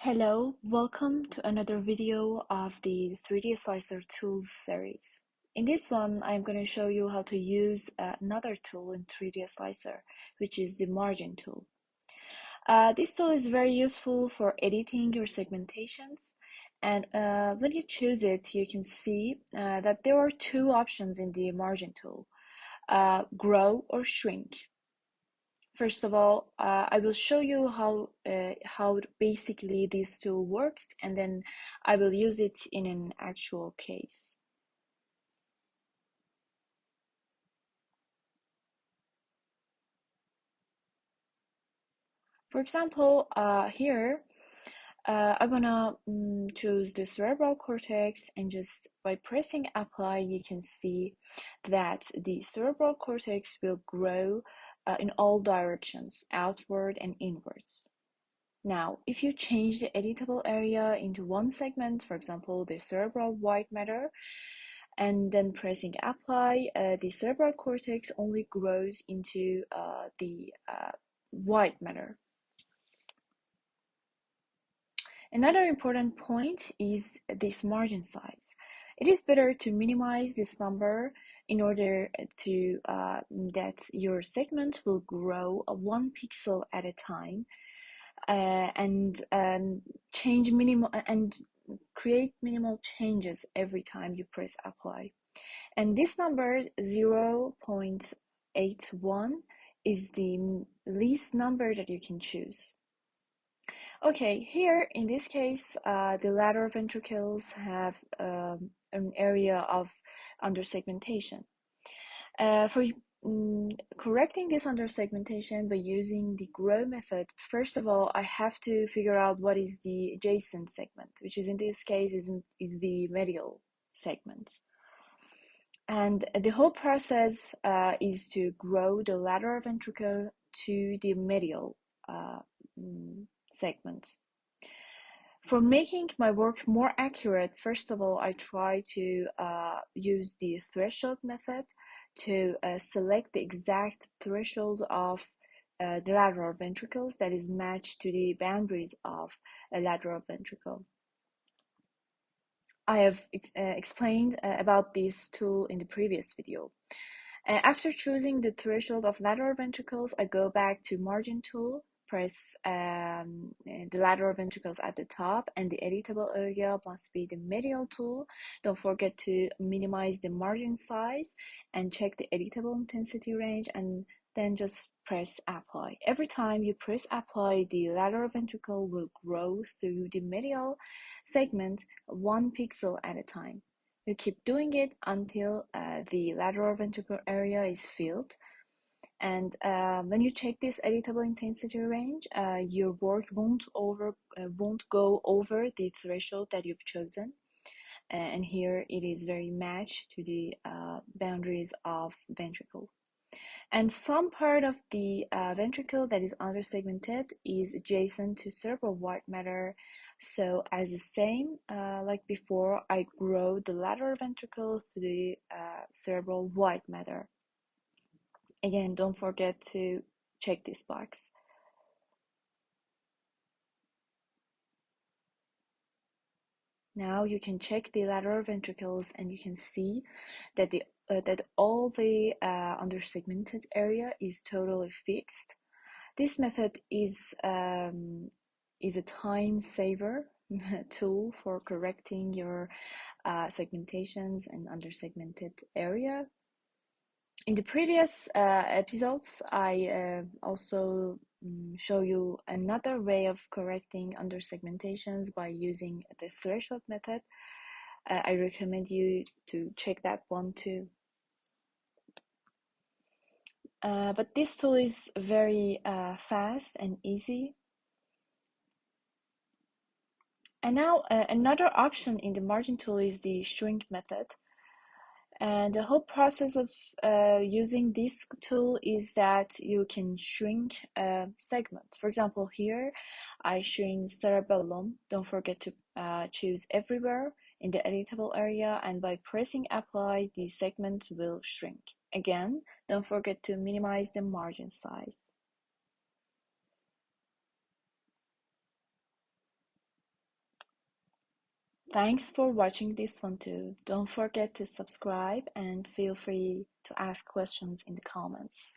Hello, welcome to another video of the 3DSlicer tools series. In this one, I'm going to show you how to use another tool in 3DSlicer, which is the margin tool. This tool is very useful for editing your segmentations, and when you choose it, you can see that there are two options in the margin tool, grow or shrink. First of all, I will show you how basically this tool works, and then I will use it in an actual case. For example, here I wanna choose the cerebral cortex, and just by pressing apply, you can see that the cerebral cortex will grow in all directions, outward and inwards. Now, if you change the editable area into one segment, for example, the cerebral white matter, and then pressing apply, the cerebral cortex only grows into the white matter. Another important point is this margin size. It is better to minimize this number in order to that your segment will grow 1 pixel at a time, and create minimal changes every time you press apply. And this number 0.81 is the least number that you can choose. Okay, here in this case, the lateral ventricles have an area of under-segmentation. For correcting this under-segmentation by using the grow method, first of all, I have to figure out what is the adjacent segment, which is in this case is the medial segment. And the whole process is to grow the lateral ventricle to the medial segment. For making my work more accurate, first of all, I try to use the threshold method to select the exact threshold of the lateral ventricles that is matched to the boundaries of a lateral ventricle. I have explained about this tool in the previous video. After choosing the threshold of lateral ventricles, I go back to margin tool, press the lateral ventricles at the top, and the editable area must be the medial tool. Don't forget to minimize the margin size and check the editable intensity range, and then just press apply. Every time you press apply, the lateral ventricle will grow through the medial segment 1 pixel at a time. You keep doing it until the lateral ventricle area is filled. And when you check this editable intensity range, your work won't go over the threshold that you've chosen. And here it is very matched to the boundaries of ventricle. And some part of the ventricle that is under-segmented is adjacent to cerebral white matter. So as the same like before, I grow the lateral ventricles to the cerebral white matter. Again, don't forget to check this box. Now you can check the lateral ventricles, and you can see that that all the under-segmented area is totally fixed. This method is a time saver tool for correcting your segmentations and under-segmented area. In the previous episodes, I also show you another way of correcting under-segmentations by using the threshold method. I recommend you to check that one too. But this tool is very fast and easy. And now another option in the margin tool is the shrink method. And the whole process of using this tool is that you can shrink a segment. For example, here I shrink cerebellum. Don't forget to choose everywhere in the editable area, and by pressing apply, the segment will shrink. Again, don't forget to minimize the margin size. Thanks for watching this one too. Don't forget to subscribe and feel free to ask questions in the comments.